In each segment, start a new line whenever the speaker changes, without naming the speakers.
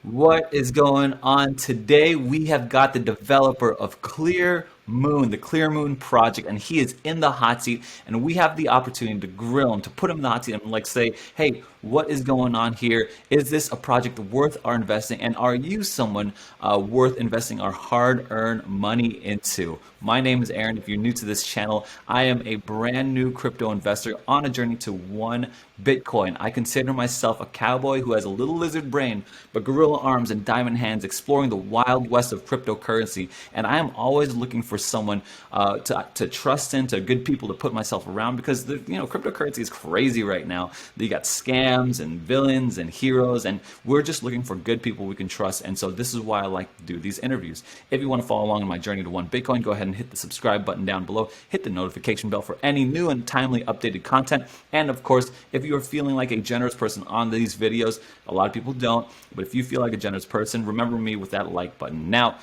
What is going on today? We have got the developer of Clearmoon, the Clearmoon project, and he is in the hot seat. And we have the opportunity to grill him, to put him in the hot seat, and like say, "Hey, what is going on here? Is this a project worth our investing? And are you someone worth investing our hard-earned money into?" My name is Aaron. If you're new to this channel, I am a brand new crypto investor on a journey to one Bitcoin. I consider myself a cowboy who has a little lizard brain, but gorilla arms and diamond hands, exploring the wild west of cryptocurrency. And I am always looking for someone to trust in, to good people to put myself around, because cryptocurrency is crazy right now. You got scams and villains and heroes, and we're just looking for good people we can trust. And so this is why I like to do these interviews. If you want to follow along on my journey to one Bitcoin, go ahead and hit the subscribe button down below. Hit the notification bell for any new and timely updated content. And of course, if you are feeling like a generous person on these videos, a lot of people don't, but if you feel like a generous person, remember me with that like button. Now,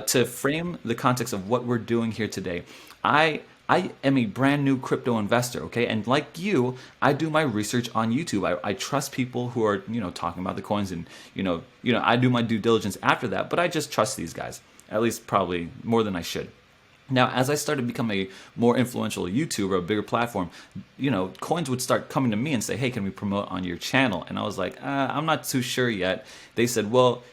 to frame the context of what we're doing here today, I am a brand new crypto investor, okay? And like you, I do my research on YouTube. I trust people who are, talking about the coins, and I do my due diligence after that, but I just trust these guys, at least probably more than I should. Now, as I started to become a more influential YouTuber, a bigger platform, coins would start coming to me and say, "Hey, can we promote on your channel?" And I was like, I'm not too sure yet. They said, "Well,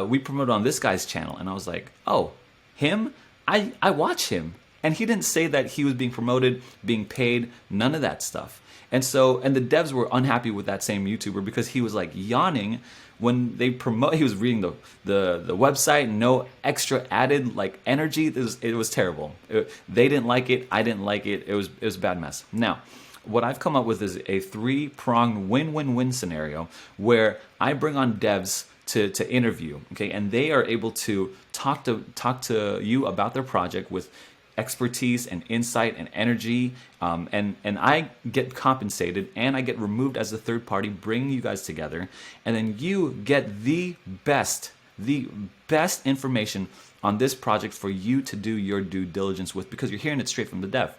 we promote on this guy's channel." And I was like, "Oh, him? I watch him." And he didn't say that he was being promoted, being paid, none of that stuff. And the devs were unhappy with that same YouTuber because he was like yawning when they promote. He was reading the website, no extra added like energy. It was terrible. They didn't like it. I didn't like it. It was a bad mess. Now, what I've come up with is a three-pronged win-win-win scenario where I bring on devs to interview, okay, and they are able to talk to you about their project with expertise and insight and energy, and I get compensated and I get removed as a third party, bringing you guys together, and then you get the best information on this project for you to do your due diligence with, because you're hearing it straight from the dev.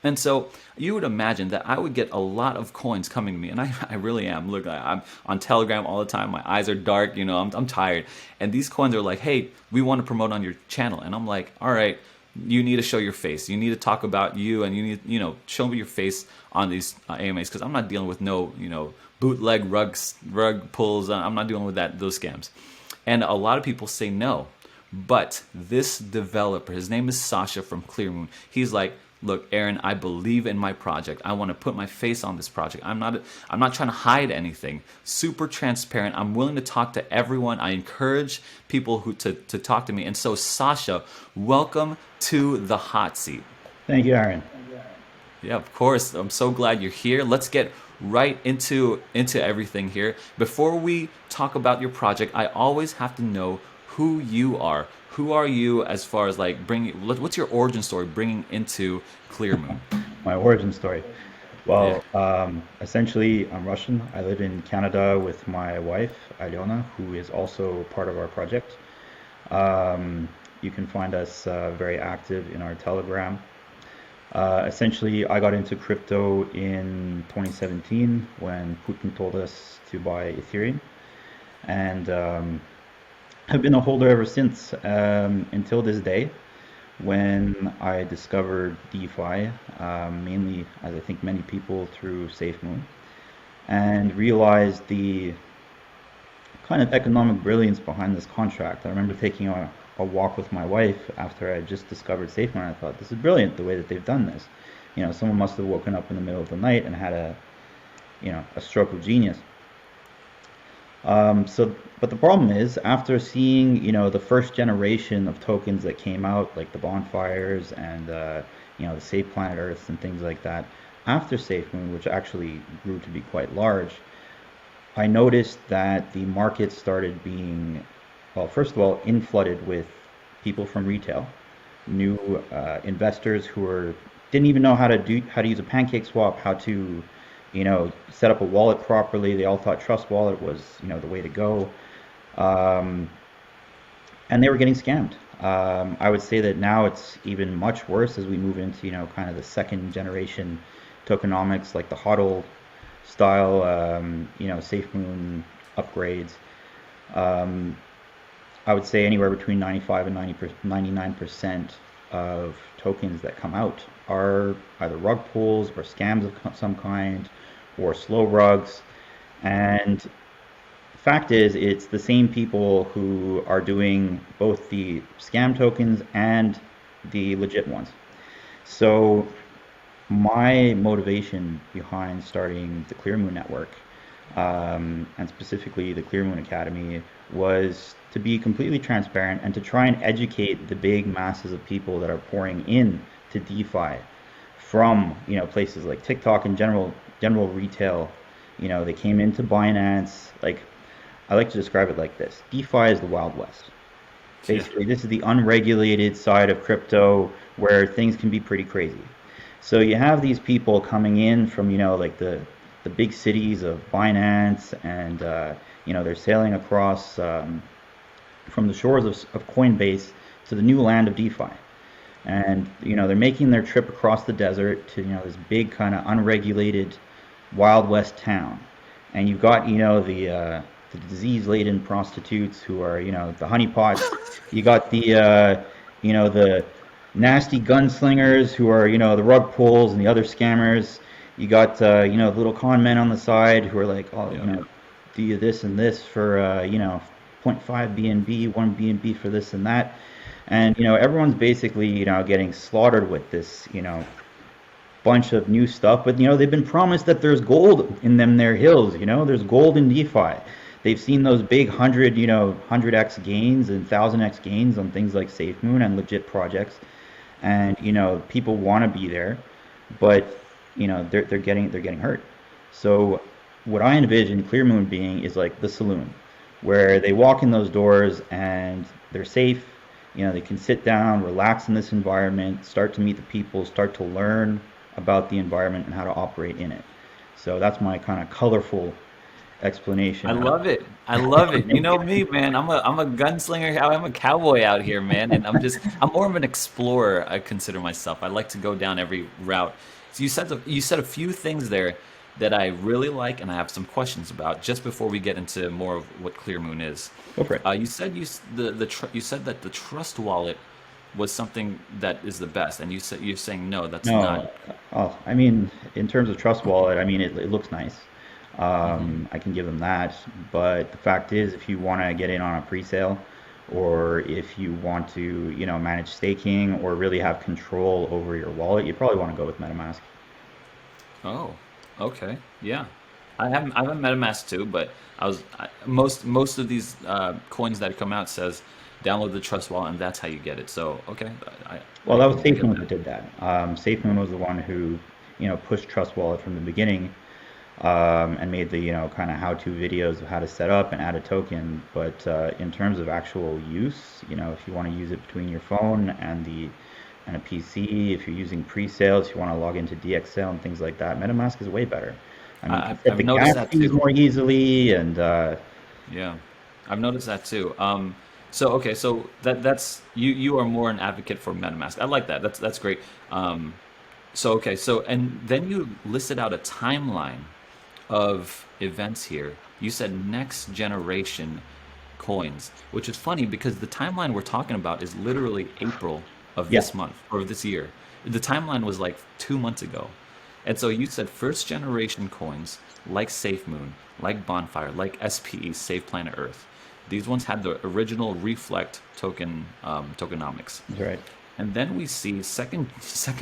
And so you would imagine that I would get a lot of coins coming to me, and I really am. Look, I'm on Telegram all the time. My eyes are dark, I'm tired. And these coins are like, "Hey, we want to promote on your channel." And I'm like, "All right, you need to show your face. You need to talk about you, and you need, show me your face on these AMAs, because I'm not dealing with no, bootleg rug pulls. I'm not dealing with those scams." And a lot of people say no. But this developer, his name is Sasha from Clearmoon, he's like, "Look, Aaron, I believe in my project. I want to put my face on this project. I'm not trying to hide anything. Super transparent. I'm willing to talk to everyone. I encourage people to talk to me." And so, Sasha, welcome to the hot seat.
Thank you, Aaron.
Yeah, of course. I'm so glad you're here. Let's get right into everything here. Before we talk about your project, I always have to know who you are. Who are you, as far as like what's your origin story bringing into Clearmoon?
My origin story. Well,
Yeah.
essentially, I'm Russian. I live in Canada with my wife, Alyona, who is also part of our project. You can find us very active in our Telegram. Essentially, I got into crypto in 2017 when Putin told us to buy Ethereum, and have been a holder ever since, until this day, when I discovered DeFi, mainly, as I think many people, through SafeMoon, and realized the kind of economic brilliance behind this contract. I remember taking a walk with my wife after I just discovered SafeMoon, and I thought, this is brilliant the way that they've done this. Someone must have woken up in the middle of the night and had a stroke of genius. But the problem is, after seeing, the first generation of tokens that came out, like the bonfires and, the Safe Planet Earths and things like that, after SafeMoon, which actually grew to be quite large, I noticed that the market started being, well, first of all, inflooded with people from retail, new investors who didn't even know how to use a pancake swap, how to set up a wallet properly. They all thought Trust Wallet was, the way to go. And they were getting scammed. I would say that now it's even much worse as we move into, kind of the second generation tokenomics, like the HODL style, SafeMoon upgrades. I would say anywhere between 95 and 99% of tokens that come out are either rug pulls or scams of some kind or slow rugs. And the fact is, it's the same people who are doing both the scam tokens and the legit ones. So my motivation behind starting the Clearmoon Network, and specifically the Clearmoon Academy, was to be completely transparent and to try and educate the big masses of people that are pouring in to DeFi from places like TikTok and general retail. They came into Binance. Like, I like to describe it like this: DeFi is the Wild West.
Yeah.
Basically, this is the unregulated side of crypto where things can be pretty crazy. So you have these people coming in from, like the big cities of Binance, and they're sailing across from the shores of Coinbase to the new land of DeFi. And they're making their trip across the desert to this big kind of unregulated Wild West town. And you've got the disease-laden prostitutes who are the honeypots. You got the nasty gunslingers who are the rug pulls and the other scammers. You got the little con men on the side who are like, oh,
Yeah.
do you this and this for zero point 0.5 BNB, 1 BNB for this and that. And everyone's basically getting slaughtered with this bunch of new stuff. But they've been promised that there's gold in their hills. There's gold in DeFi. They've seen those big 100x gains and 1000x gains on things like SafeMoon and legit projects. And people want to be there, but they're getting hurt. So what I envision Clearmoon being is like the saloon, where they walk in those doors and they're safe. They can sit down, relax in this environment, start to meet the people, start to learn about the environment and how to operate in it. So that's my kind of colorful
I
explanation.
love it. I love it. You know me, man. I'm a gunslinger. I'm a cowboy out here, man. And I'm more of an explorer. I consider myself. I like to go down every route. So you said a few things there that I really like, and I have some questions about. Just before we get into more of what Clearmoon is,
Go for it.
you said you said that the trust wallet was something that is the best, and you're saying no, that's not.
No, I mean, in terms of Trust Wallet, I mean, it looks nice.
Hmm.
I can give them that. But the fact is, if you want to get in on a pre-sale, or if you want to, manage staking or really have control over your wallet, you probably want to go with MetaMask.
Oh, okay, yeah. I have a MetaMask too, but most of these coins that come out says download the Trust Wallet, and that's how you get it. So okay, I
Well,
I
that was
can get
SafeMoon
that.
that did that. SafeMoon was the one who, pushed Trust Wallet from the beginning, and made the kind of how-to videos of how to set up and add a token. But in terms of actual use, if you want to use it between your phone and a PC, if you're using pre-sales, if you want to log into DXL and things like that, MetaMask is way better. I mean, you can set
I've
the
noticed
gas
that
fees
too.
more easily, and
Yeah, I've noticed that too. So okay, so that's you are more an advocate for MetaMask. I like that. That's great. Um, so okay, so and then you listed out a timeline of events here. You said next generation coins, which is funny because the timeline we're talking about is literally April of
yeah,
this month or of this year. The timeline was like 2 months ago. And so you said first generation coins like SafeMoon, like Bonfire, like SPE, Save Planet Earth. These ones had the original Reflect tokenomics.
that's right.
And then we see second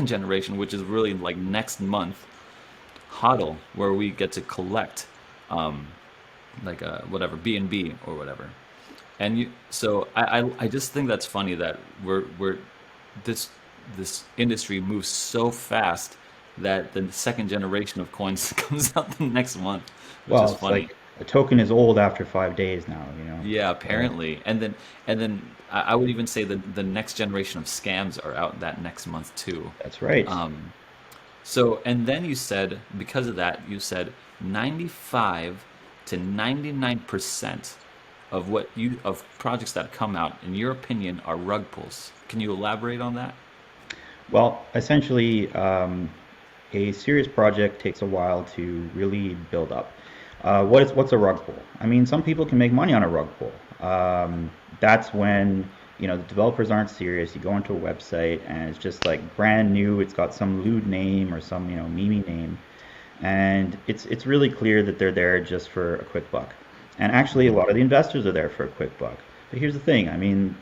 generation, which is really like next month, HODL, where we get to collect um, like whatever BNB or whatever. And I just think that's funny that we're this this industry moves so fast that the second generation of coins comes out the next month, which is
Well, it's
funny.
like a token is old after 5 days now,
Yeah,
So
apparently. And then I would even say that the next generation of scams are out that next month too.
that's right.
Um, so, and then you said, because of that, you said 95 to 99% of projects that come out, in your opinion, are rug pulls. Can you elaborate on that?
Well, essentially, a serious project takes a while to really build up. What's a rug pull? I mean, some people can make money on a rug pull, that's when, the developers aren't serious. You go into a website and it's just like brand new. It's got some lewd name or some, meme name. And it's really clear that they're there just for a quick buck. And actually, a lot of the investors are there for a quick buck. But here's the thing. I mean,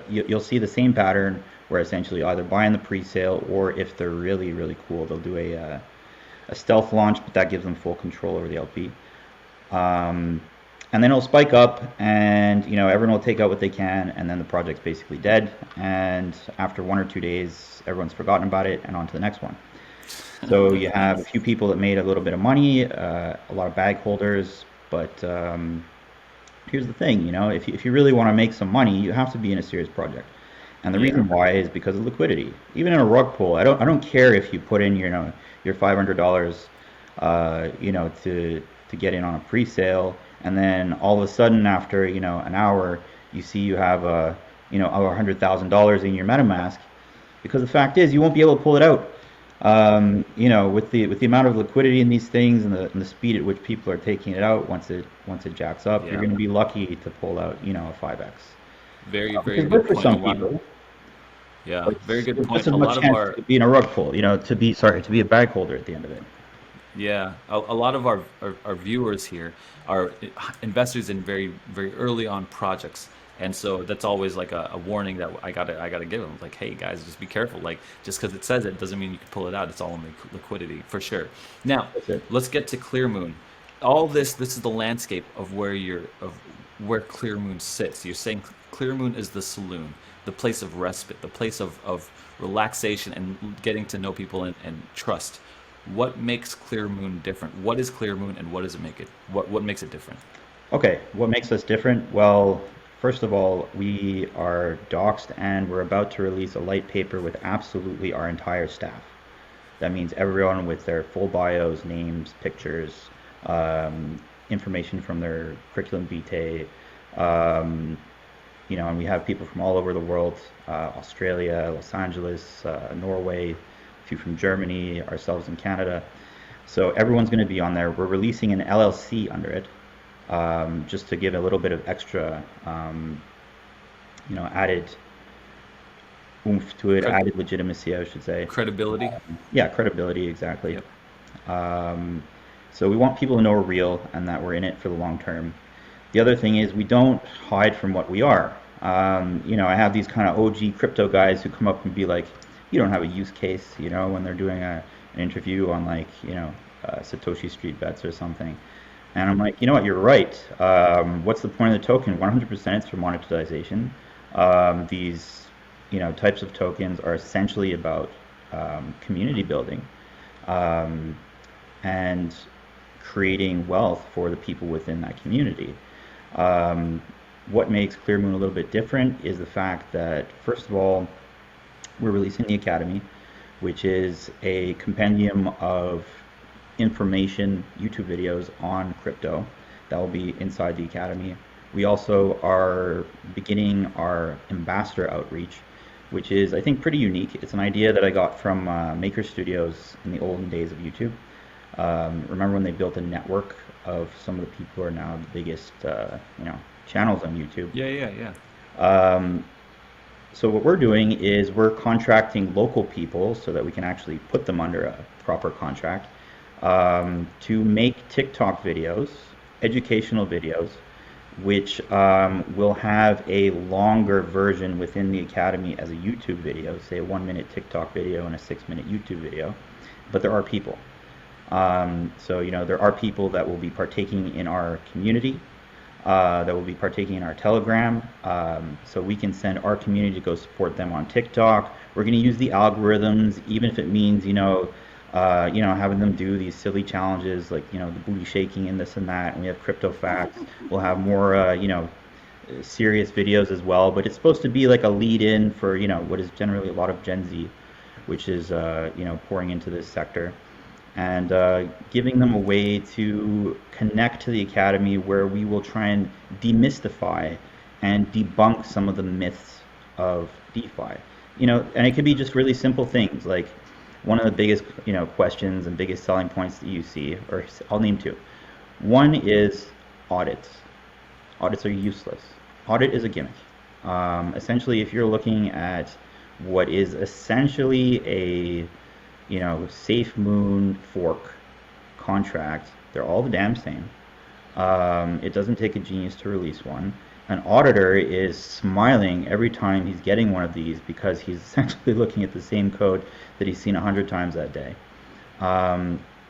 you'll see the same pattern where essentially either buying the pre-sale, or if they're really, really cool, they'll do a stealth launch, but that gives them full control over the LP. And then it'll spike up, and everyone will take out what they can, and then the project's basically dead. And after 1 or 2 days, everyone's forgotten about it, and on to the next one. So you have a few people that made a little bit of money, a lot of bag holders, but here's the thing, if you really want to make some money, you have to be in a serious project. And the reason why is because of liquidity. Even in a rug pull, I don't care if you put in your $500, to get in on a pre-sale, and then all of a sudden after an hour, you see you have over $100,000 in your MetaMask, because the fact is you won't be able to pull it out. With the amount of liquidity in these things, and the speed at which people are taking it out, once it jacks up, you're going to be lucky to pull out a 5x.
Very,
Which
very
is
good
good for
point.
some people.
Yeah, very good
Just
point.
as
A
much
lot of
chance
our
to be in a rug pull, to be a bag holder at the end of it.
Yeah, a lot of our viewers here are investors in very, very early on projects. And so that's always like a warning that I gotta give them. Like, hey guys, just be careful. Like, just because it says it doesn't mean you can pull it out. It's all in liquidity for sure. Now,
That's it.
let's get to Clearmoon. All this is the landscape of where Clearmoon sits. You're saying Clearmoon is the saloon, the place of respite, the place of relaxation and getting to know people and trust. What makes Clearmoon different? What is Clearmoon, and what does it make it? What makes it different?
Okay, what makes us different? Well, first of all, we are doxed, and we're about to release a light paper with absolutely our entire staff. That means everyone with their full bios, names, pictures, information from their curriculum vitae. And we have people from all over the world, Australia, Los Angeles, Norway, a few from Germany, ourselves in Canada. So everyone's going to be on there. We're releasing an LLC under it, just to give a little bit of extra, added oomph to it,
Cred-
added legitimacy, I should say.
Credibility.
Yeah, credibility, exactly.
Yep.
Um, so we want people to know we're real and that we're in it for the long term. The other thing is we don't hide from what we are. I have these kind of OG crypto guys who come up and be like, you don't have a use case, when they're doing an interview on like, Satoshi Street Bets or something. And I'm like, you know what, you're right. What's the point of the token? 100% it's for monetization. These, types of tokens are essentially about community building, and creating wealth for the people within that community. What makes Clearmoon a little bit different is the fact that, first of all, we're releasing the Academy, which is a compendium of information, YouTube videos on crypto that will be inside the Academy. We also are beginning our ambassador outreach, which is, I think, pretty unique. It's an idea that I got from Maker Studios in the olden days of YouTube. Remember when they built a network of some of the people who are now the biggest, channels on YouTube?
Yeah.
So what we're doing is we're contracting local people so that we can actually put them under a proper contract, to make TikTok videos, educational videos, which will have a longer version within the Academy as a YouTube video, say a 1-minute TikTok video and a 6-minute YouTube video. But there are people. There are people that will be partaking in our community, that will be partaking in our Telegram, so we can send our community to go support them on TikTok. We're going to use the algorithms, even if it means, having them do these silly challenges like, the booty shaking and this and that. And we have crypto facts. We'll have more, serious videos as well. But it's supposed to be like a lead-in for, what is generally a lot of Gen Z, which is, pouring into this sector. And giving them a way to connect to the Academy, where we will try and demystify and debunk some of the myths of DeFi. And it could be just really simple things, like one of the biggest, questions and biggest selling points that you see, or I'll name two. One is audits. Audits are useless. Audit is a gimmick. Essentially, if you're looking at what is essentially a, Safe Moon fork contract, they're all the damn same. It doesn't take a genius to release one. An auditor is smiling every time he's getting one of these because he's essentially looking at the same code that he's seen 100 times that day.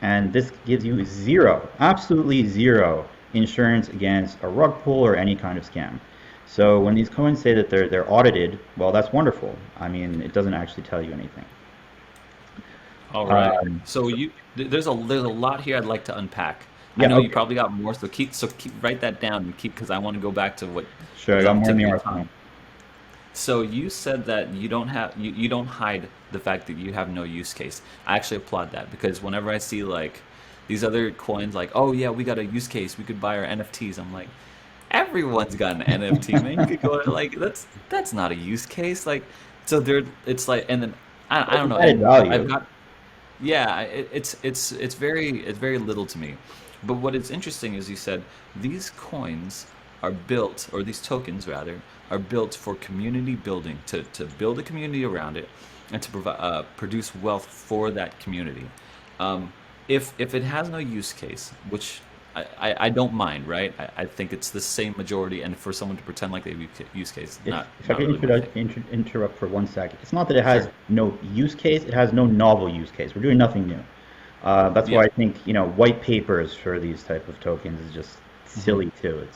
And this gives you zero, absolutely zero insurance against a rug pull or any kind of scam. So when these coins say that they're audited, well, that's wonderful. I mean, it doesn't actually tell you anything.
All right.
Um,
So there's a lot here I'd like to unpack. I
yeah,
know you
okay,
probably got more, so keep write that down and keep because I want to go back to what
sure. I
because
got
I'm
more in the
taking your
arsenal.
time. So you said that you don't hide the fact that you have no use case. I actually applaud that because whenever I see like these other coins like, oh yeah, we got a use case, we could buy our NFTs. I'm like, everyone's got an NFT, man. You could go like that's not a use case. Like so there it's like and then I
Well,
don't
it's
know,
added
and I've
value.
got yeah, it's very little to me. But what is interesting is you said these coins are built, or these tokens rather, are built for community building, to build a community around it, and to provide produce wealth for that community. Um, if it has no use case, which I don't mind, right? I think it's the same majority, and for someone to pretend like they have use case,
If I
not
could
really my thing.
interrupt for 1 sec, it's not that it has
Sure.
no use case, it has no novel use case. We're doing nothing new. That's why
Yeah.
I think, white papers for these type of tokens is just
Hmm.
silly too.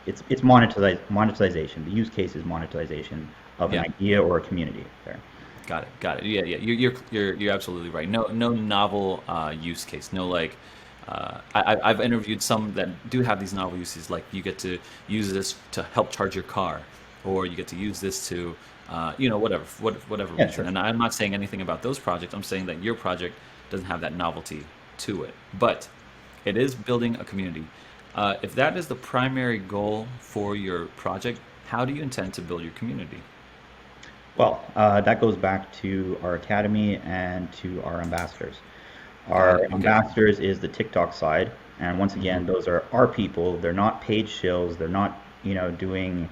It's monetization. The use case is monetization of an
Yeah.
idea or a community there.
Got it. Got it. Yeah, yeah. You're absolutely right. No novel use case. No like. I've interviewed some that do have these novel uses. Like you get to use this to help charge your car, or you get to use this to, whatever
Yeah,
reason.
sure.
And I'm not saying anything about those projects. I'm saying that your project doesn't have that novelty to it, but it is building a community. If that is the primary goal for your project, how do you intend to build your community?
Well, that goes back to our academy and to our ambassadors.
Got
Our
it. Okay.
ambassadors is the TikTok side, and once
Hmm.
again, those are our people. They're not paid shills. They're not, doing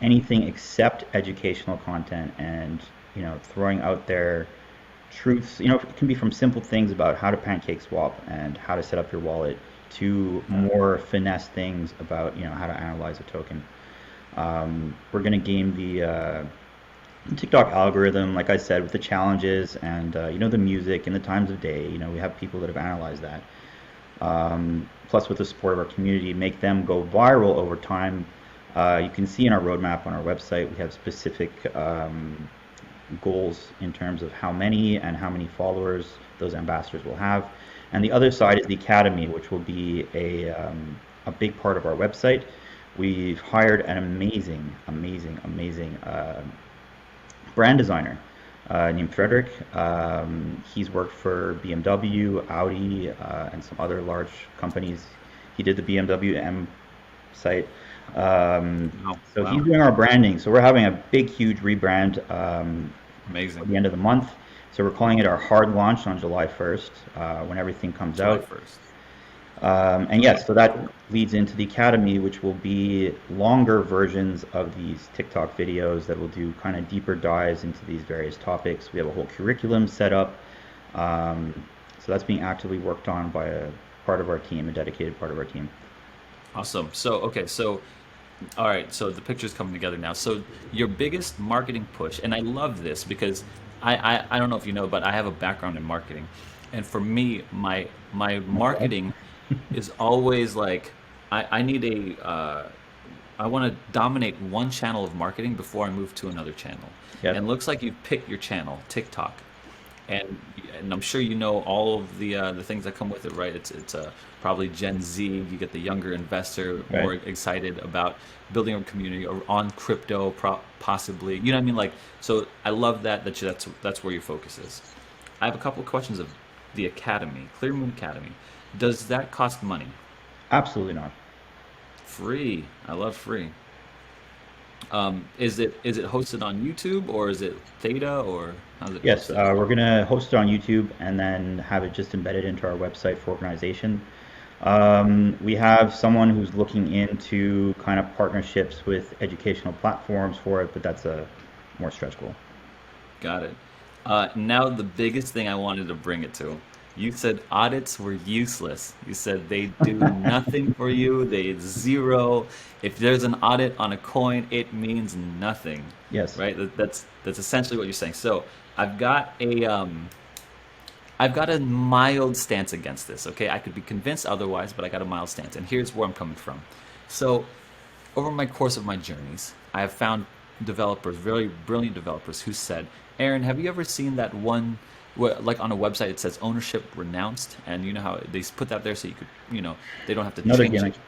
anything except educational content and, throwing out their truths. It can be from simple things about how to pancake swap and how to set up your wallet to
Got it.
more finesse things about, how to analyze a token. We're going to game the TikTok algorithm, like I said, with the challenges and the music and the times of day. We have people that have analyzed that. Plus, with the support of our community, make them go viral over time. You can see in our roadmap on our website, we have specific goals in terms of how many followers those ambassadors will have. And the other side is the academy, which will be a big part of our website. We've hired an amazing, amazing, amazing brand designer named Frederick. He's worked for BMW, Audi, and some other large companies. He did the BMW M site.
Wow.
So he's
Wow.
doing our branding. So we're having a big, huge rebrand at
Amazing.
the end of the month. So we're calling it our hard launch on July 1st when everything comes
July
out.
1st.
And
Okay.
yes, so that leads into the academy, which will be longer versions of these TikTok videos that will do kind of deeper dives into these various topics. We have a whole curriculum set up. Um, so that's being actively worked on by a part of our team, a dedicated part of our team.
Awesome. So all right, so the picture's coming together now. So your biggest marketing push, and I love this because I don't know if you know, but I have a background in marketing. And for me, my
Okay.
marketing is always like I need I want to dominate one channel of marketing before I move to another channel.
Yes.
And it looks like you've picked your channel, TikTok. and and I'm sure you know all of the things that come with it, right? It's probably Gen Z. You get the younger investor
Right.
more excited about building a community or on crypto, possibly. You know what I mean? Like, so I love that's where your focus is. I have a couple of questions of the Academy, Clearmoon Academy. Does that cost money?
Absolutely not.
Free. I love free. Is it hosted on YouTube or is it Theta or how's it
Yes,
hosted?
we're going to host it on YouTube and then have it just embedded into our website for organization. We have someone who's looking into kind of partnerships with educational platforms for it, but that's a more stretch goal.
Got it. Now the biggest thing I wanted to bring it to. You said audits were useless. You said they do nothing for you. They zero. If there's an audit on a coin, it means nothing,
Yes.
right? That's essentially what you're saying. So I've got a I've got a mild stance against this. Okay, I could be convinced otherwise, but I got a mild stance, and here's where I'm coming from. So over my course of my journeys, I have found developers, very brilliant developers, who said, "Aaron, have you ever seen that one, like on a website it says ownership renounced, and you know how they put that there so you could, they don't have to
Another
change
gimmick.
it."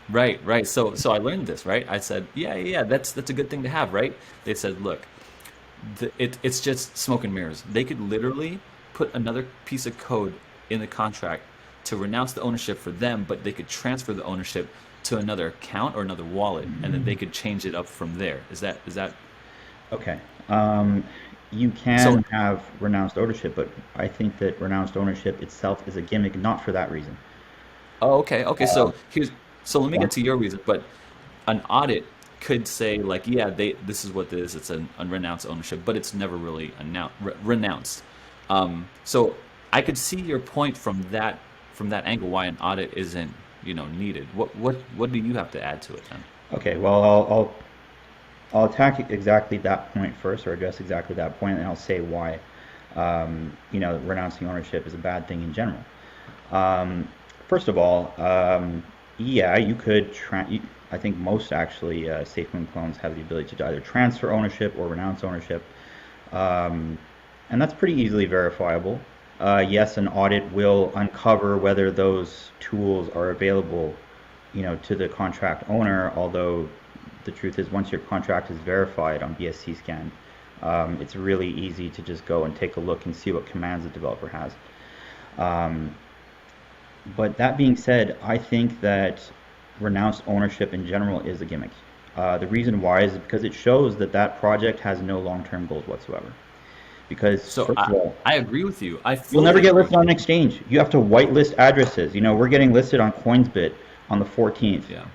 Right, right. So I learned this, right? I said, yeah, yeah, yeah, that's a good thing to have, right? They said, look, it's just smoke and mirrors. They could literally put another piece of code in the contract to renounce the ownership for them, but they could transfer the ownership to another account or another wallet, and then they could change it up from there. Is that
Okay. Um, you
so?
can have renounced ownership, but I think that renounced ownership itself is a gimmick, not for that reason.
Oh, okay, okay.
Uh,
So let me
yeah.
get to your reason, but an audit could say like, yeah, this is what this is. It's an unrenounced ownership, but it's never really renounced. So I could see your point from that angle why an audit isn't needed. What do you have to add to it then?
Okay. Well, I'll attack exactly that point first, or address exactly that point, and I'll say why. Renouncing ownership is a bad thing in general. Um, First of all, yeah, you could. I think most actually SafeMoon clones have the ability to either transfer ownership or renounce ownership, um, and that's pretty easily verifiable. Yes, an audit will uncover whether those tools are available, to the contract owner. Although the truth is, once your contract is verified on BSC scan, it's really easy to just go and take a look and see what commands the developer has. Um, but that being said, I think that renounced ownership in general is a gimmick. The reason why is because it shows that that project has no long-term goals whatsoever. Because
So
first of all,
I agree with you. I
you'll never
fully
get
agree
listed
with
on an
you.
exchange. You have to whitelist addresses. We're getting listed on Coinsbit on the 14th.
Yeah,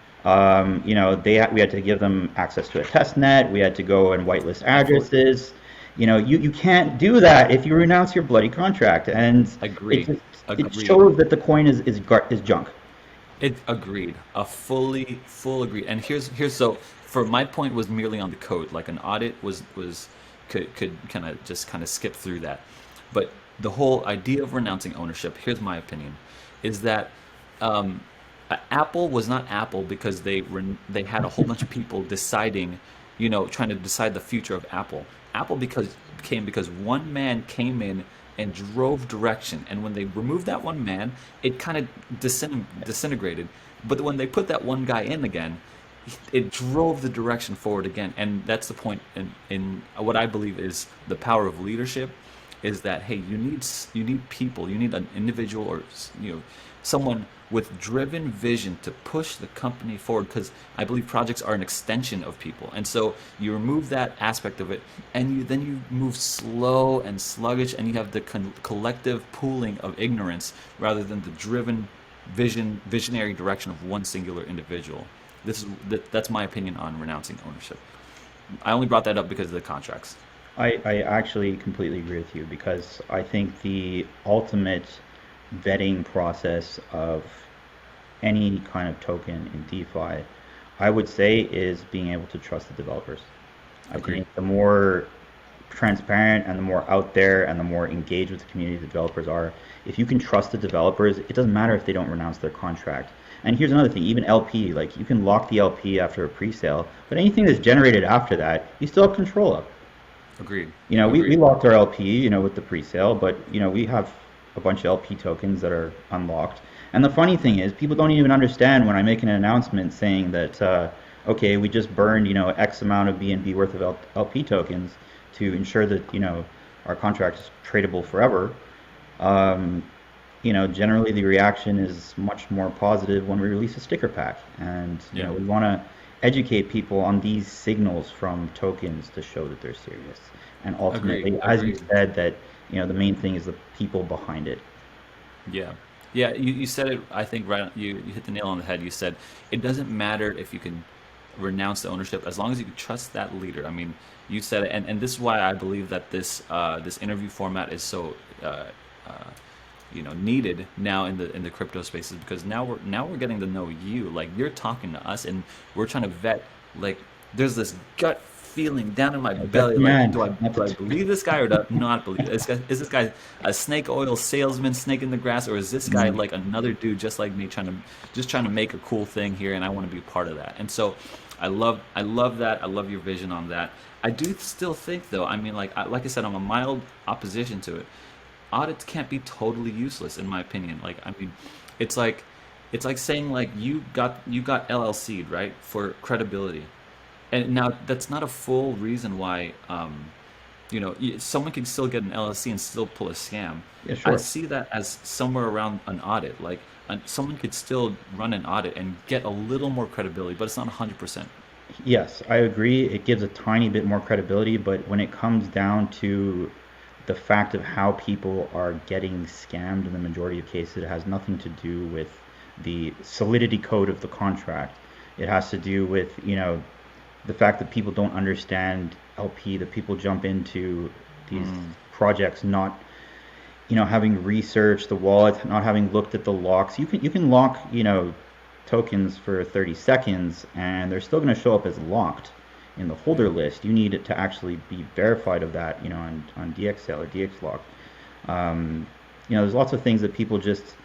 We had to give them access to a test net. We had to go and whitelist
I fully
addresses. You can't do that if you renounce your bloody contract, and it
agree.
just it
Agreed.
shows that the coin is junk.
It agreed. A fully full agreed. And here's so for my point was merely on the code. Like an audit was could kind of skip through that. But the whole idea of renouncing ownership, here's my opinion, is that um, Apple was not Apple because they had a whole bunch of people deciding, trying to decide the future of Apple. Apple came because one man came in and drove direction, and when they removed that one man, it kind of disintegrated. But when they put that one guy in again, it drove the direction forward again, and that's the point in what I believe is the power of leadership, is that hey, you need people, you need an individual or someone with driven vision to push the company forward, because I believe projects are an extension of people, and so you remove that aspect of it, and then you move slow and sluggish, and you have the collective pooling of ignorance rather than the driven visionary direction of one singular individual. That's my opinion on renouncing ownership. I only brought that up because of the contracts.
I actually completely agree with you because I think the ultimate vetting process of any kind of token in DeFi, I would say, is being able to trust the developers. I
Agreed.
think the more transparent and the more out there and the more engaged with the community the developers are, if you can trust the developers, it doesn't matter if they don't renounce their contract. And here's another thing, even LP, like you can lock the LP after a pre-sale, but anything that's generated after that, you still have control of.
Agreed.
We
Agreed.
locked our LP, with the pre-sale, but we have a bunch of LP tokens that are unlocked. And the funny thing is, people don't even understand when I make an announcement saying that, okay, we just burned, X amount of BNB worth of LP tokens to ensure that, our contract is tradable forever. Um, Generally the reaction is much more positive when we release a sticker pack. And,
Yeah.
we want to educate people on these signals from tokens to show that they're serious. And
Agreed.
ultimately, as you
Agreed.
said, that, the main thing is the people behind it.
Yeah. Yeah, you said it. I think right. You hit the nail on the head. You said it doesn't matter if you can renounce the ownership as long as you can trust that leader. I mean, you said it, and this is why I believe that this interview format is so uh, uh, needed now in the crypto spaces, because now we're getting to know you, like you're talking to us and we're trying to vet, like there's this gut feeling down in my
That's
belly,
the
like
man.
do I
Not
do I
the
believe this guy or do I not believe this guy? Is this guy a snake oil salesman, snake in the grass, or is this guy
mm,
like another dude just like me, trying to make a cool thing here, and I want to be a part of that. And so I love that. I love your vision on that. I do still think though, I mean, like I said, I'm a mild opposition to it. Audits can't be totally useless in my opinion. Like, I mean, it's like it's like saying like you got LLC'd, right, for credibility. And now that's not a full reason why someone can still get an LLC and still pull a scam.
yeah,
I
sure.
see that as somewhere around an audit. Like, someone could still run an audit and get a little more credibility, but it's not 100%.
Yes, I agree. It gives a tiny bit more credibility, but when it comes down to the fact of how people are getting scammed in the majority of cases, it has nothing to do with the solidity code of the contract. It has to do with, the fact that people don't understand LP, that people jump into these
Mm,
projects not, having researched the wallet, not having looked at the locks. You can lock, tokens for 30 seconds and they're still going to show up as locked in the holder
yeah.
list. You need it to actually be verified of that, on DXL or DXLock. Um, there's lots of things that people just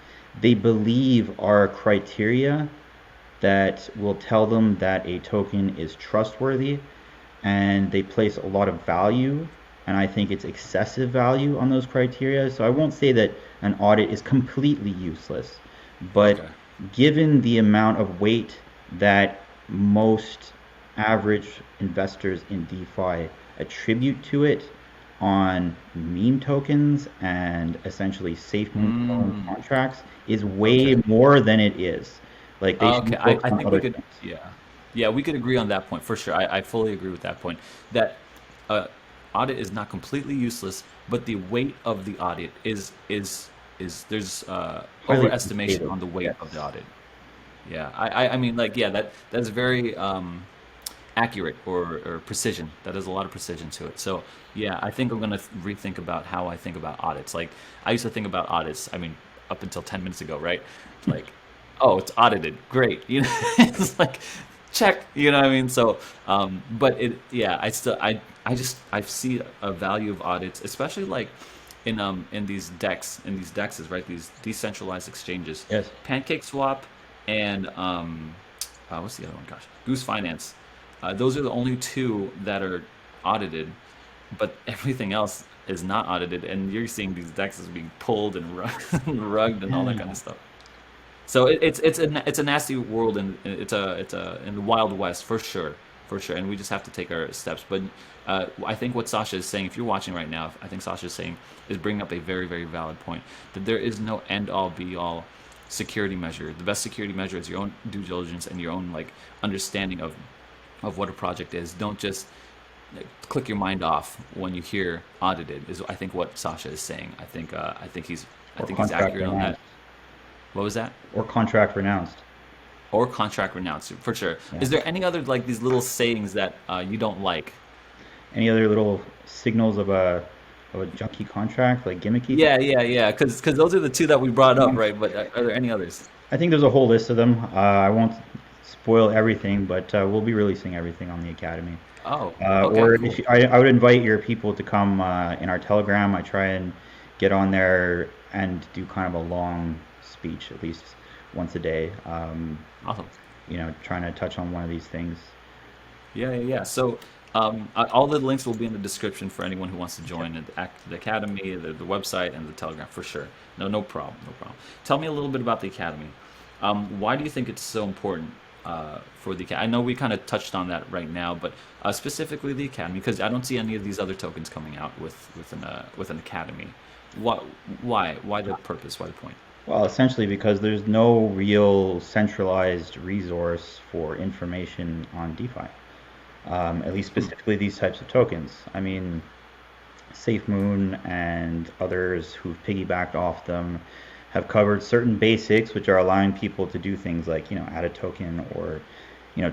they believe are criteria that will tell them that a token is trustworthy, and they place a lot of value, and I think it's excessive value on those criteria. So I won't say that an audit is completely useless, but
Okay.
given the amount of weight that most average investors in DeFi attribute to it on meme tokens and essentially safe moon loan
Mm,
contracts is way
okay.
more than it is. Like they should
Okay.
be
I,
focused
I
on
think we
other
could,
things.
yeah. Yeah, we could agree on that point for sure. I fully agree with that point. That uh, audit is not completely useless, but the weight of the audit is there's
Highly
overestimation
quantitative.
on the weight of the
Yes.
audit. Yeah, I mean, like, yeah, that's very accurate, or precision. That has a lot of precision to it. So yeah, I think I'm gonna rethink about how I think about audits. Like, I used to think about audits, I mean, up until 10 minutes ago, right? Like, oh, it's audited, great. It's like, check. You know what I mean? So, but yeah, I see a value of audits, especially like in these dexes, right? These decentralized exchanges,
Yes.
Pancake Swap and what's the other one? Gosh, Goose Finance. Those are the only two that are audited, but everything else is not audited, and you're seeing these dexes being pulled and rugged and all that kind
Yeah.
of stuff. So it's a nasty world, and it's a in the wild west for sure, for sure. And we just have to take our steps. But I think what Sasha is saying, if you're watching right now, I think Sasha is saying, is bringing up a very, very valid point, that there is no end all be all security measure. The best security measure is your own due diligence and your own like understanding of what a project is. Don't just like, click your mind off when you hear audited. Is I think what Sasha is saying. I
Or
think he's
contract
accurate on that.
renounced.
What was that?
Or contract renounced.
Or contract renounce for sure.
Yeah.
Is there any other like these little sayings that you don't like?
Any other little signals of a junky contract, like gimmicky thing?
Yeah. Because those are the two that we brought up,
Um,
right? But are there any others?
I think there's a whole list of them. I won't spoil everything, but we'll be releasing everything on the Academy.
Oh, okay,
Or if
cool.
you, I would invite your people to come in our Telegram. I try and get on there and do kind of a long speech, at least once a day.
Awesome.
Trying to touch on one of these things.
Yeah. So all the links will be in the description for anyone who wants to
Okay.
join the academy, the website, and the Telegram for sure. No problem, no problem. Tell me a little bit about the academy. Why do you think it's so important for the academy? I know we kind of touched on that right now, but specifically the academy, because I don't see any of these other tokens coming out with an academy. What? Why the purpose? Why the point?
Well, essentially because there's no real centralized resource for information on DeFi. At least
Hmm.
specifically these types of tokens. I mean, SafeMoon and others who've piggybacked off them have covered certain basics, which are allowing people to do things like, add a token or,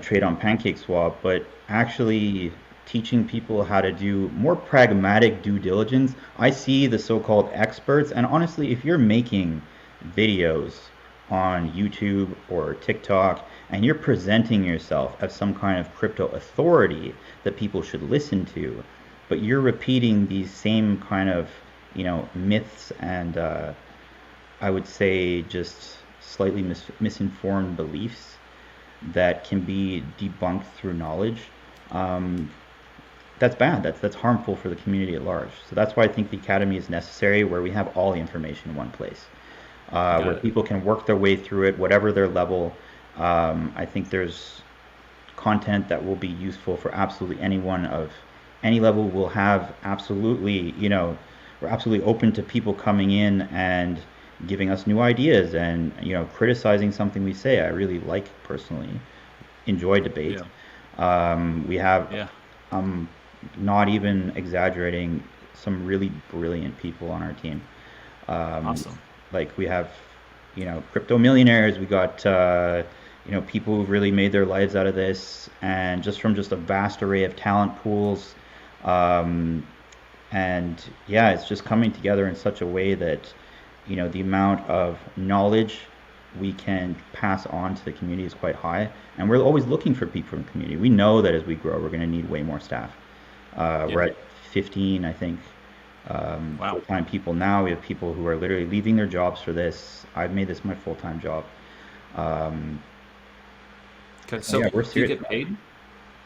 trade on PancakeSwap, but actually teaching people how to do more pragmatic due diligence. I see the so-called experts, and honestly, if you're making videos on YouTube or TikTok and you're presenting yourself as some kind of crypto authority that people should listen to, but you're repeating these same kind of, myths and I would say just slightly misinformed beliefs that can be debunked through knowledge. Um, that's bad. That's harmful for the community at large. So that's why I think the academy is necessary, where we have all the information in one place, where
Got it.
people can work their way through it, whatever their level. I think there's content that will be useful for absolutely anyone of any level. Will have absolutely, we're absolutely open to people coming in and giving us new ideas and criticizing something we say. I really like personally enjoy debate.
Yeah.
We have,
Yeah.
I'm not even exaggerating, some really brilliant people on our team. Um,
Awesome.
like we have, crypto millionaires. We got, people who've really made their lives out of this, and just from just a vast array of talent pools. Um, and yeah, it's just coming together in such a way that, the amount of knowledge we can pass on to the community is quite high. And we're always looking for people from the community. We know that as we grow, we're going to need way more staff.
Yeah.
We're at 15, I think,
Wow.
full-time people now. We have people who are literally leaving their jobs for this. I've made this my full-time job. Um,
Okay.
so
So
yeah, we're
do you
serious
get
about it.
paid?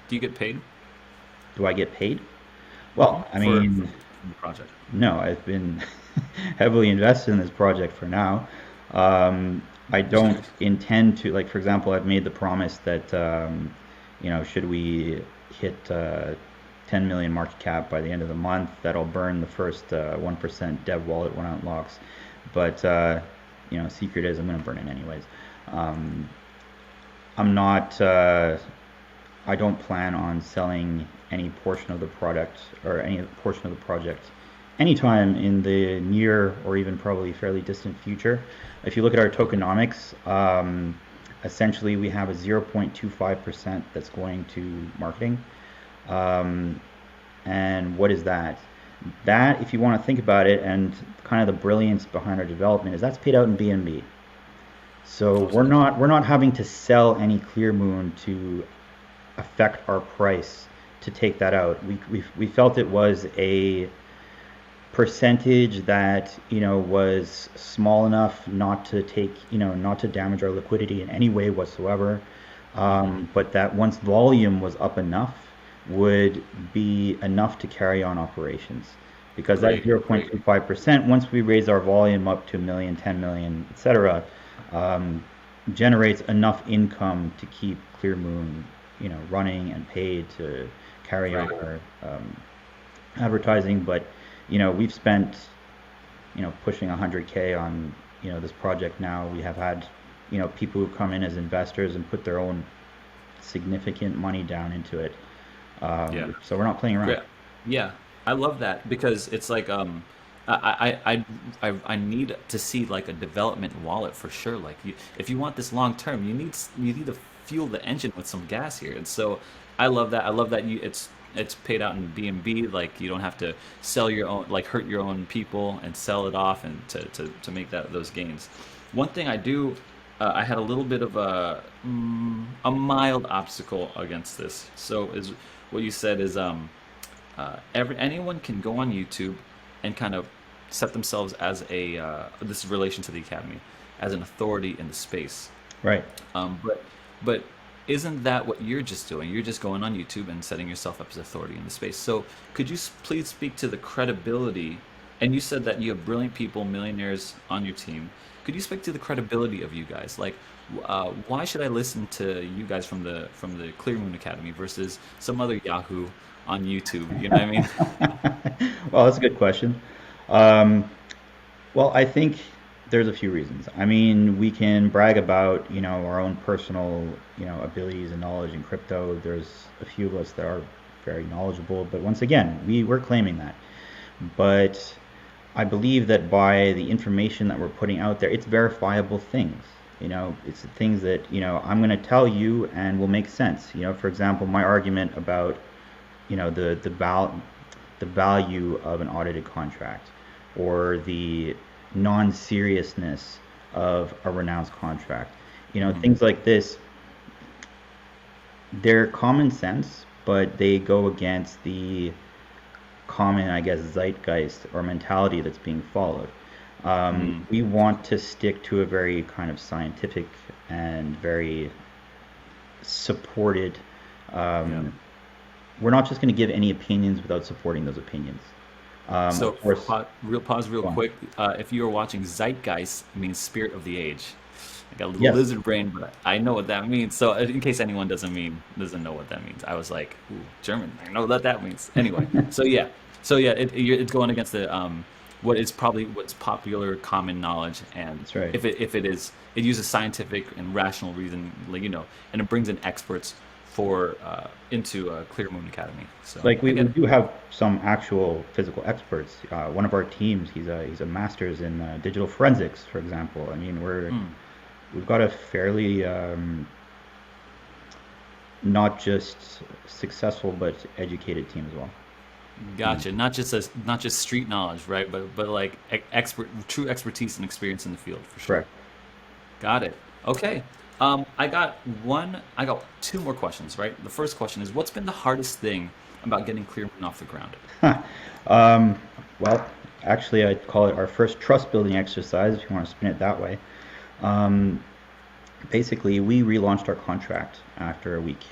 Do you get paid?
Do I get paid? Well, I
For
mean,
the project?
no, I've been heavily invested in this project for now. I
Just
don't
curious.
intend to, like, for example, I've made the promise that, should we hit 10 million market cap by the end of the month, that'll burn the first 1% dev wallet when it unlocks. But, secret is I'm going to burn it anyways. Um, I'm not, I don't plan on selling any portion of the product or any portion of the project anytime in the near or even probably fairly distant future. If you look at our
Okay.
tokenomics, essentially we have a 0.25% that's going to marketing. Um, and what is that? That, if you want to think about it, and kind of the brilliance behind our development is that's paid out in BNB. So we're
Okay.
not having to sell any Clearmoon to affect our price to take that out. We felt it was a percentage that was small enough not to take not to damage our liquidity in any way whatsoever,
Hmm.
but that once volume was up enough would be enough to carry on operations, because that
Great. Great.
0.25%, once we raise our volume up to a million, 10 million, etc., um, generates enough income to keep Clearmoon running and paid to carry on
Great.
our advertising. But we've spent pushing 100K on this project now. We have had people who come in as investors and put their own significant money down into it.
Yeah.
So we're not playing around.
Great. Yeah, I love that because it's like I need to see like a development wallet for sure. Like if you want this long term, you need to fuel the engine with some gas here. And so I love that. I love that it's paid out in BNB. Like you don't have to sell your own, like hurt your own people and sell it off and to make those gains. One thing I do, I had a little bit of a mild obstacle against this. So is what you said is anyone can go on YouTube and kind of set themselves as a this is relation to the academy as an authority in the space.
Right.
But isn't that what you're just doing? You're just going on YouTube and setting yourself up as authority in the space. So could you please speak to the credibility? And you said that you have brilliant people, millionaires on your team. Could you speak to the credibility of you guys? Like, why should I listen to you guys from the Clearmoon Academy versus some other Yahoo on YouTube? You know what I mean?
Well, that's a good question. Um, Well, I think there's a few reasons. I mean, we can brag about, our own personal, abilities and knowledge in crypto. There's a few of us that are very knowledgeable, but once again, we're claiming that. But I believe that by the information that we're putting out there, it's verifiable things. It's things that, I'm going to tell you and will make sense. For example, my argument about, the value of an audited contract, or the non-seriousness of a renounced contract. Things like this, they're common sense, but they go against the common, I guess, zeitgeist or mentality that's being followed. We want to stick to a very kind of scientific and very supported.
Yeah.
We're not just going to give any opinions without supporting those opinions.
So,
Of course,
pause real
go on.
quick. If you are watching, Zeitgeist means spirit of the age. I got a little
Yes,
lizard brain, but I know what that means. So, in case anyone doesn't know what that means, I was like, "Ooh, German. I know what that means." Anyway, it's going against the what's popular, common knowledge, and
that's right.
if it is, it uses scientific and rational reason, and it brings in experts for into Clearmoon Academy. So
Like
I
we
get it.
do have some actual physical experts. One of our teams, he's a master's in digital forensics, for example. I mean,
Hmm.
we've got a fairly not just successful but educated team as well. Mm.
Gotcha. Not just street knowledge, right? But like true expertise and experience in the field for sure.
Correct.
Got it. Okay. I got two more questions, right? The first question is, what's been the hardest thing about getting Clearmoon off the ground?
Um, well, actually, I'd call it our first trust building exercise, if you want to spin it that way. Um, Basically, we relaunched our contract after a week,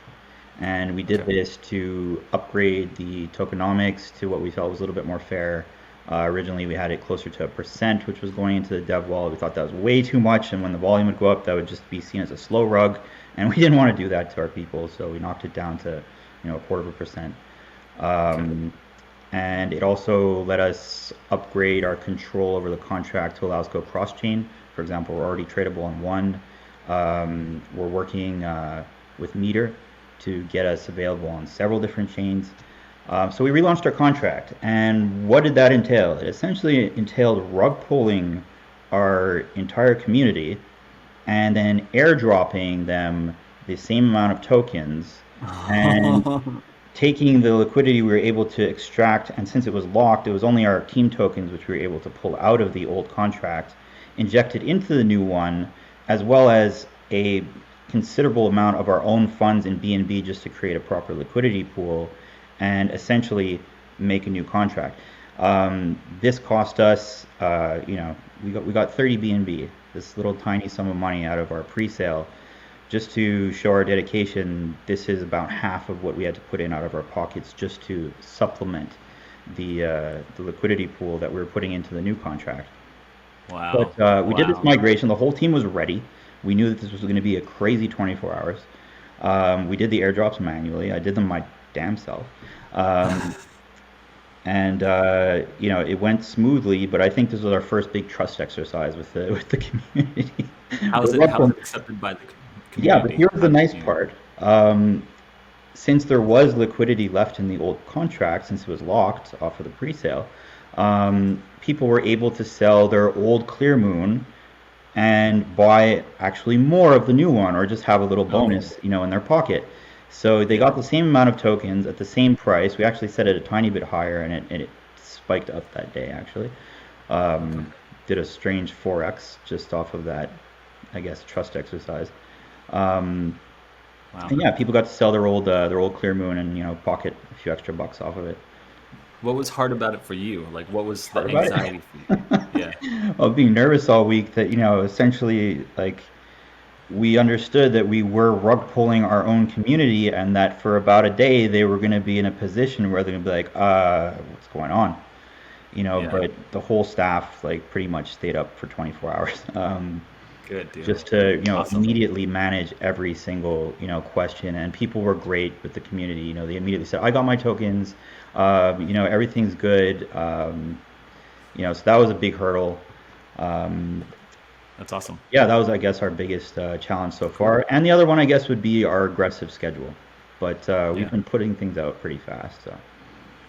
and we did
Okay.
this to upgrade the tokenomics to what we felt was a little bit more fair. Originally, we had it closer to 1%, which was going into the dev wallet. We thought that was way too much, and when the volume would go up, that would just be seen as a slow rug, and we didn't want to do that to our people, so we knocked it down to, a quarter of a percent.
Okay.
Um, and it also let us upgrade our control over the contract to allow us to go cross-chain. For example, we're already tradable on one. We're working with Meter to get us available on several different chains. So we relaunched our contract, and what did that entail? It essentially entailed rug pulling our entire community and then airdropping them the same amount of tokens, and taking the liquidity we were able to extract, and since it was locked, it was only our team tokens which we were able to pull out of the old contract, injected into the new one, as well as a considerable amount of our own funds in BNB just to create a proper liquidity pool and essentially make a new contract. This cost us, we got 30 BNB, this little tiny sum of money out of our pre-sale. Just to show our dedication, this is about half of what we had to put in out of our pockets just to supplement the liquidity pool that we were putting into the new contract.
Wow.
But we did this
Wow.
migration. The whole team was ready. We knew that this was going to be a crazy 24 hours. We did the airdrops manually. I did them my damn self. Um, and it went smoothly. But I think this was our first big trust exercise with the with the community. But
How is it accepted by the
yeah, but
community?
here's the
How did
nice
you?
part. Since there was liquidity left in the old contract, since it was locked off of the pre-sale, people were able to sell their old Clearmoon and buy actually more of the new one, or just have a little
Okay.
bonus, in their pocket. So they
Yeah.
got the same amount of tokens at the same price. We actually set it a tiny bit higher, and it spiked up that day actually.
Okay.
Um, did a strange 4x just off of that, I guess, trust exercise. Um,
Wow.
and yeah, people got to sell their old Clearmoon and pocket a few extra bucks off of it.
What was hard about it for you? Like, what was the
Hard about it?
anxiety for you? Yeah.
Of being nervous all week that essentially, like, we understood that we were rug pulling our own community, and that for about a day they were going to be in a position where they're going to be like, what's going on?
Yeah.
But the whole staff like pretty much stayed up for 24 hours.
Good deal.
Just to
Awesome.
immediately manage every single question, and people were great with the community. They immediately said, I got my tokens, everything's good. So that was a big hurdle. um,
That's awesome.
yeah, that was, I guess, our biggest challenge so
Cool.
far, and the other one, I guess, would be our aggressive schedule, but we've
Yeah.
been putting things out pretty fast, so.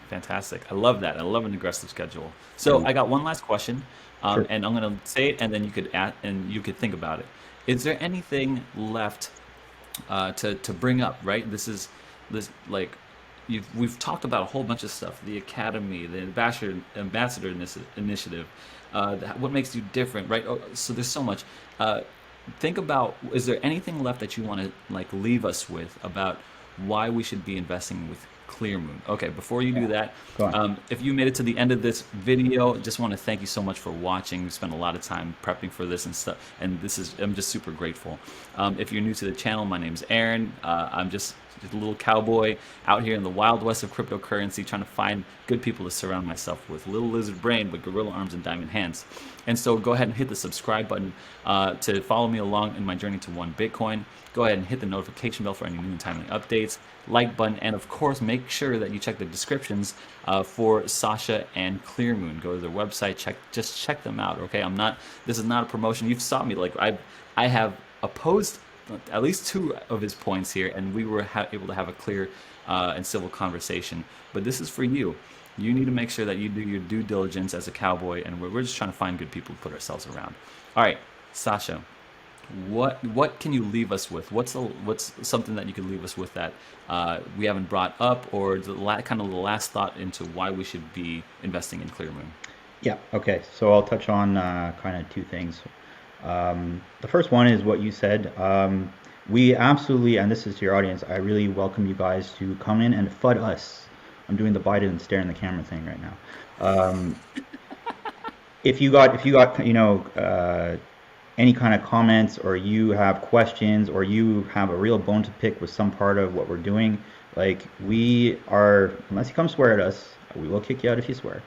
Fantastic. I love that. I love an aggressive schedule. So
And
I got one last question,
sure.
and I'm gonna say it, and then you could add, and you could think about it. Is there anything left to bring up? Right. This like we've talked about a whole bunch of stuff: the academy, the ambassador initiative, what makes you different, right? Oh, so there's so much. Uh, think about, is there anything left that you want to like leave us with about why we should be investing with Clearmoon? Okay, before you do
Yeah.
that,
Go on.
if you made it to the end of this video, just want to thank you so much for watching. We spent a lot of time prepping for this and stuff, and I'm just super grateful. If you're new to the channel, my name is Aaron. I'm just a little cowboy out here in the wild west of cryptocurrency, trying to find good people to surround myself with. Little lizard brain, but gorilla arms and diamond hands. And so go ahead and hit the subscribe button to follow me along in my journey to 1 Bitcoin. Go ahead and hit the notification bell for any new and timely updates, like button, and of course, make sure that you check the descriptions for Sasha and Clearmoon. Go to their website, just check them out. Okay, this is not a promotion. You've saw me like I have opposed at least two of his points here, and we were able to have a clear and civil conversation. But this is for you. You need to make sure that you do your due diligence as a cowboy, and we're just trying to find good people to put ourselves around. All right, Sasha, what can you leave us with? What's something that you can leave us with that we haven't brought up, or kind of the last thought into why we should be investing in Clearmoon?
Yeah. Okay. So I'll touch on kind of two things. The first one is what you said. We absolutely, and this is to your audience, I really welcome you guys to come in and FUD us. I'm doing the Biden and staring the camera thing right now. Um, if you got any kind of comments, or you have questions, or you have a real bone to pick with some part of what we're doing, like, we are, unless you come swear at us, we will kick you out if you swear.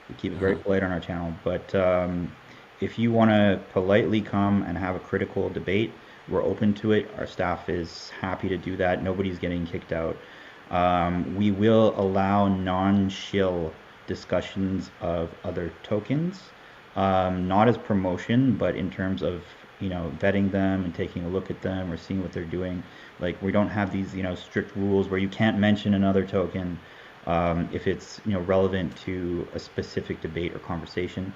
We keep it very
Uh-huh.
polite on our channel, but if you want to politely come and have a critical debate, we're open to it. Our staff is happy to do that. Nobody's getting kicked out. We will allow non-shill discussions of other tokens, not as promotion, but in terms of, vetting them and taking a look at them or seeing what they're doing. Like, we don't have these, strict rules where you can't mention another token if it's, relevant to a specific debate or conversation.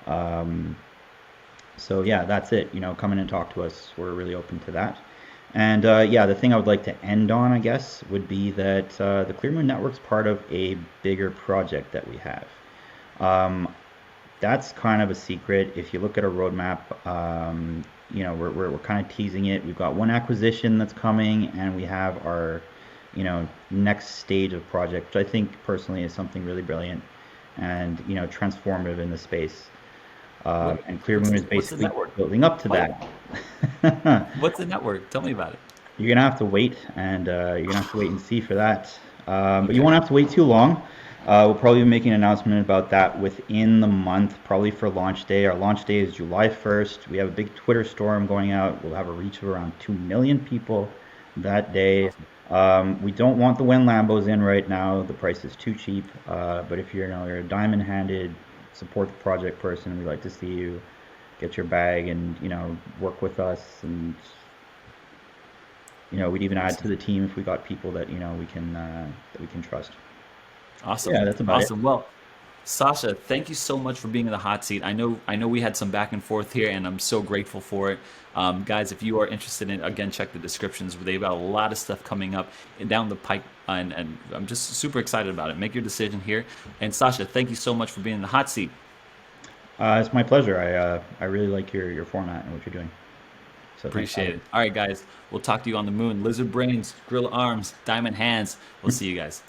Um, so yeah, that's it. Come in and talk to us. We're really open to that. And yeah, the thing I would like to end on, I guess, would be that the Clearmoon Network's part of a bigger project that we have. Um, that's kind of a secret. If you look at our roadmap, we're kind of teasing it. We've got one acquisition that's coming, and we have our, next stage of project, which I think personally is something really brilliant and, transformative in the space.
What
And
what's
Clearmoon is
what's the
basically
network?
building up to
What
that.
what's the network? Tell me about it.
You're gonna have to wait, and you're gonna have to wait and see for that. But you
Okay.
won't have to wait too long. We'll probably be making an announcement about that within the month, probably for launch day. Our launch day is July 1st. We have a big Twitter storm going out. We'll have a reach of around 2 million people that day.
Awesome.
We don't want the When Lambos in right now. The price is too cheap. But if you're a diamond-handed, support the project person, we'd like to see you get your bag and work with us. And we'd even add to
Awesome.
the team if we got people that we can trust.
Awesome.
Yeah, that's about it.
Awesome. Well, Sasha, thank you so much for being in the hot seat. I know we had some back and forth here, and I'm so grateful for it. Guys, if you are interested in, again, check the descriptions. They've got a lot of stuff coming up and down the pike, and I'm just super excited about it. Make your decision here. And Sasha, thank you so much for being in the hot seat.
It's my pleasure. I really like your format and what you're doing. So thanks,
Appreciate
Alex.
it. All right, guys, we'll talk to you on the moon. Lizard brains, gorilla arms, diamond hands. We'll see you guys.